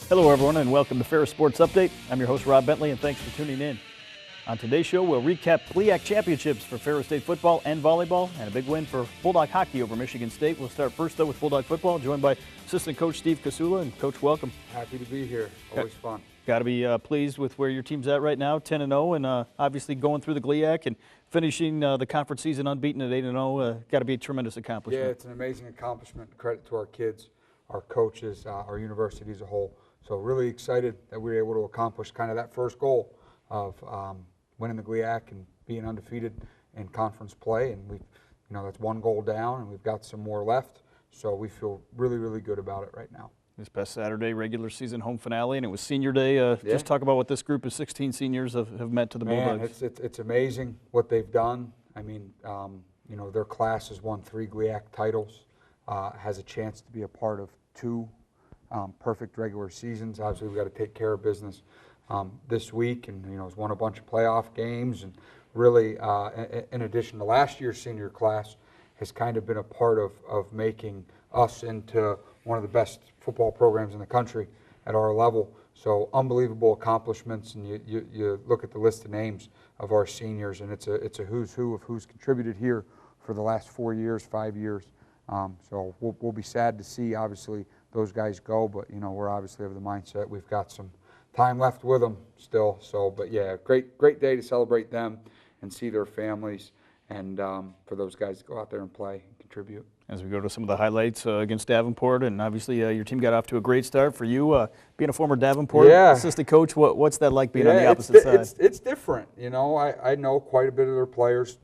Hello everyone and welcome to Ferris Sports Update. I'm your host Rob Bentley and thanks for tuning in. On today's show we'll recap GLIAC championships for Ferris State football and volleyball and a big win for Bulldog hockey over Michigan State. We'll start first though with Bulldog football, joined by assistant coach Steve Casula. And coach, welcome. Happy to be here, always fun. Got to be pleased with where your team's at right now, 10-0, and obviously going through the GLIAC and finishing the conference season unbeaten at 8-0. Got to be a tremendous accomplishment. Yeah, it's an amazing accomplishment. Credit to our kids, our coaches, our university as a whole. So really excited that we were able to accomplish kind of that first goal of winning the GLIAC and being undefeated in conference play. And we, that's one goal down, and we've got some more left. So we feel really, really good about it right now. This past Saturday, regular season home finale, and it was senior day. Just talk about what this group of 16 seniors have meant to the Bulldogs. It's amazing what they've done. I mean, their class has won 3 GLIAC titles, has a chance to be a part of 2 perfect regular seasons. Obviously, we've got to take care of business this week, and has won a bunch of playoff games, and really, in addition to last year's senior class, has kind of been a part of making us into one of the best football programs in the country at our level. So unbelievable accomplishments, and you look at the list of names of our seniors, and it's a who's who of who's contributed here for the last 4 years, 5 years. So we'll be sad to see, obviously, those guys go, but we're obviously of the mindset we've got some time left with them still. So, but yeah, great day to celebrate them and see their families, and for those guys to go out there and play and contribute. As we go to some of the highlights against Davenport, and obviously your team got off to a great start. For you, being a former Davenport assistant coach, what's that like being on the opposite side? It's different. I know quite a bit of their players,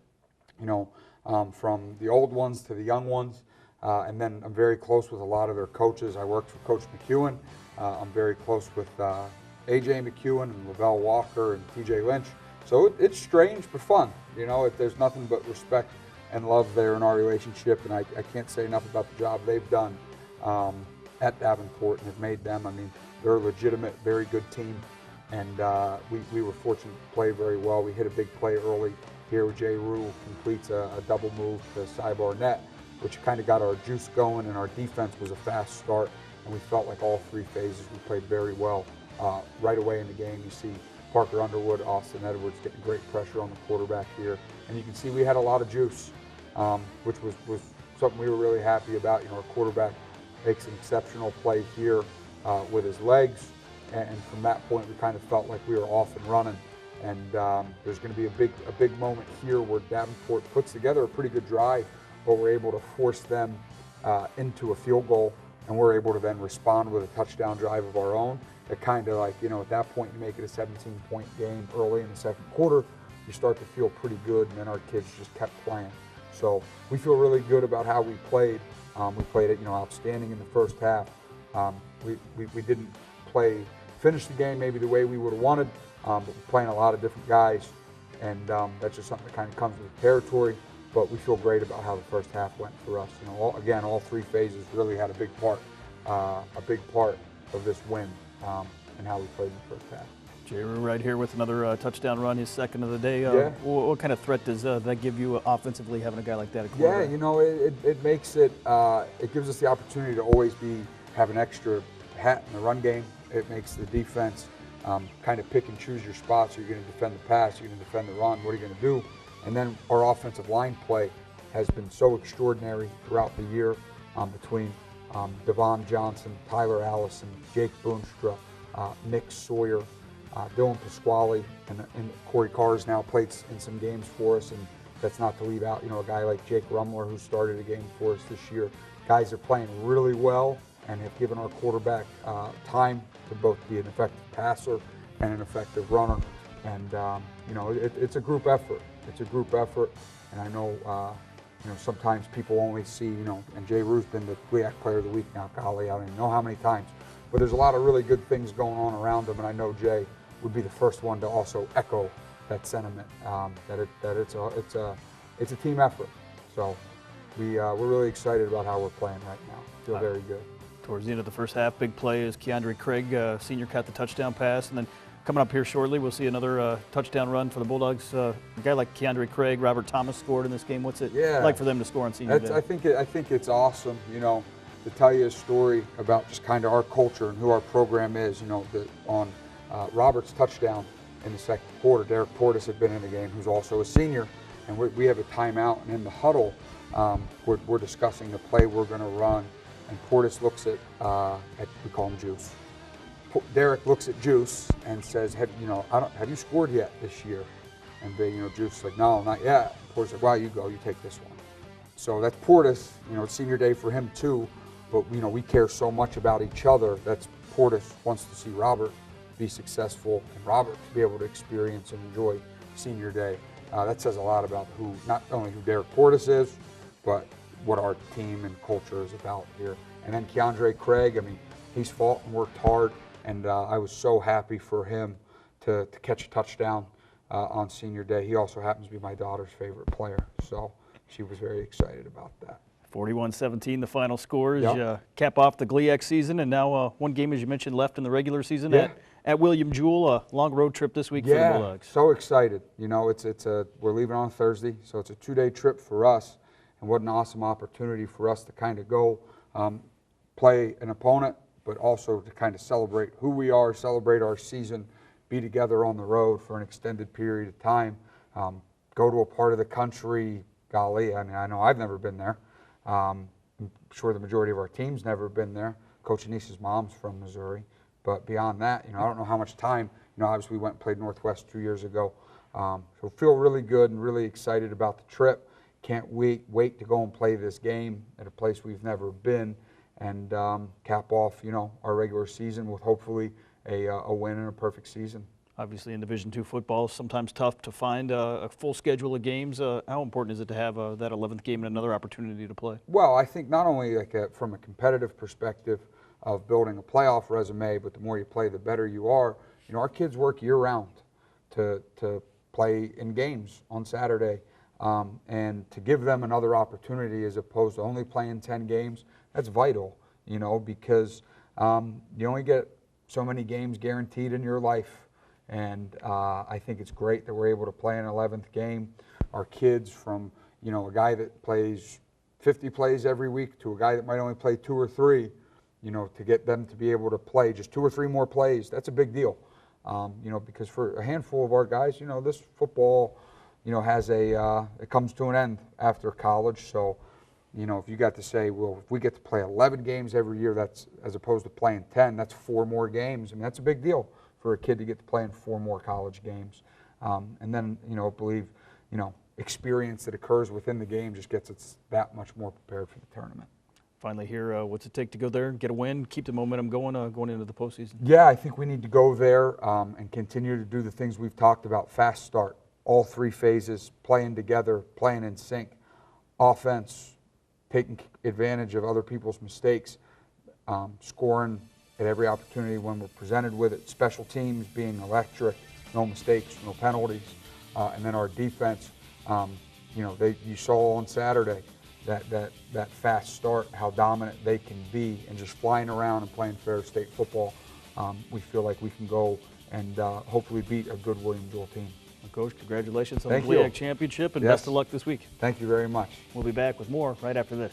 from the old ones to the young ones, and then I'm very close with a lot of their coaches. I worked for Coach McEwen. I'm very close with A.J. McEwen and Lavelle Walker and T.J. Lynch. So it's strange but fun. There's nothing but respect and love there in our relationship, and I can't say enough about the job they've done at Davenport and have made them. I mean, they're a legitimate, very good team, and we were fortunate to play very well. We hit a big play early here with Jay Rule, completes a double move to sidebar net, which kind of got our juice going, and our defense was a fast start, and we felt like all 3 phases we played very well. Right away in the game, you see Parker Underwood, Austin Edwards getting great pressure on the quarterback here, and you can see we had a lot of juice, which was something we were really happy about. Our quarterback makes an exceptional play here with his legs, and from that point we kind of felt like we were off and running. And there's going to be a big moment here where Davenport puts together a pretty good drive, but we're able to force them into a field goal, and we're able to then respond with a touchdown drive of our own. It kind of like, at that point you make it a 17-point game early in the second quarter, you start to feel pretty good, and then our kids just kept playing. So we feel really good about how we played. We played it, outstanding in the first half. We didn't finish the game maybe the way we would have wanted, but we're playing a lot of different guys, and that's just something that kind of comes with the territory. But we feel great about how the first half went for us. All 3 phases really had a big part of this win, and how we played in the first half. Jay Rue right here with another touchdown run, his second of the day. What kind of threat does that give you offensively, having a guy like that at quarterback? Yeah, it makes it gives us the opportunity to always have an extra hat in the run game. It makes the defense kind of pick and choose your spots. You're going to defend the pass, you're going to defend the run, what are you going to do? And then our offensive line play has been so extraordinary throughout the year, between Devon Johnson, Tyler Allison, Jake Boonstra, Nick Sawyer, Dylan Pasquale, and Corey Carr's now played in some games for us, and that's not to leave out, a guy like Jake Rumler, who started a game for us this year. Guys are playing really well and have given our quarterback time to both be an effective passer and an effective runner. And it's a group effort. It's a group effort, and I know sometimes people only see and Jay Rue's been the GLIAC Player of the Week now. Golly, I don't even know how many times. But there's a lot of really good things going on around him, and I know Jay would be the first one to also echo that sentiment, that it's a team effort. So we're really excited about how we're playing right now. Feel very good. Towards the end of the first half, big play is Keandre Craig, senior, caught the touchdown pass, and then coming up here shortly, we'll see another touchdown run for the Bulldogs. A guy like Keandre Craig, Robert Thomas scored in this game. What's it like for them to score on senior day? I think it's awesome. to tell you a story about just kind of our culture and who our program is. You know, on Robert's touchdown in the second quarter, Derek Portis had been in the game, who's also a senior, and we have a timeout, and in the huddle, we're discussing the play we're going to run, and Portis looks at we call him Juice. Derek looks at Juice and says, have you scored yet this year? And Juice is like, no, not yet. And Portis like, well, you go, you take this one. So that's Portis. It's senior day for him too, but we care so much about each other. That's Portis wants to see Robert be successful and Robert to be able to experience and enjoy senior day. That says a lot about not only who Derek Portis is, but what our team and culture is about here. And then Keandre Craig, he's fought and worked hard, and I was so happy for him to catch a touchdown on senior day. He also happens to be my daughter's favorite player, so she was very excited about that. 41-17, the final score. Yep. Cap off the GLIAC season, and now one game, as you mentioned, left in the regular season at William Jewell. A long road trip this week for the Bulldogs. So excited. We're leaving on Thursday, so it's a 2-day trip for us, and what an awesome opportunity for us to kind of go play an opponent, but also to kind of celebrate who we are, celebrate our season, be together on the road for an extended period of time, go to a part of the country. Golly, I know I've never been there. I'm sure the majority of our team's never been there. Coach Anissa's mom's from Missouri. But beyond that, I don't know how much time. Obviously we went and played Northwest 2 years ago. So feel really good and really excited about the trip. Can't wait to go and play this game at a place we've never been and cap off, our regular season with hopefully a win and a perfect season. Obviously in Division II football, it's sometimes tough to find a full schedule of games. How important is it to have that 11th game and another opportunity to play? Well, I think not only from a competitive perspective of building a playoff resume, but the more you play, the better you are. Our kids work year-round to play in games on Saturday, and to give them another opportunity as opposed to only playing 10 games, that's vital, because you only get so many games guaranteed in your life. And I think it's great that we're able to play an 11th game. Our kids, from a guy that plays 50 plays every week to a guy that might only play 2 or 3, to get them to be able to play just 2 or 3 more plays, that's a big deal. Because for a handful of our guys, this football, has it comes to an end after college. So, if you got to say, well, if we get to play 11 games every year, that's as opposed to playing 10, that's 4 more games. That's a big deal for a kid to get to play in 4 more college games. And then, experience that occurs within the game just gets us that much more prepared for the tournament. Finally here, what's it take to go there, get a win, keep the momentum going into the postseason? Yeah, I think we need to go there and continue to do the things we've talked about. Fast start, all 3 phases, playing together, playing in sync, offense, taking advantage of other people's mistakes, scoring at every opportunity when we're presented with it, special teams being electric, no mistakes, no penalties, and then our defense, you saw on Saturday that fast start, how dominant they can be, and just flying around and playing Ferris State football. We feel like we can go and hopefully beat a good William Jewell team. Well, Coach, congratulations on the GLIAC championship, and best of luck this week. Thank you very much. We'll be back with more right after this.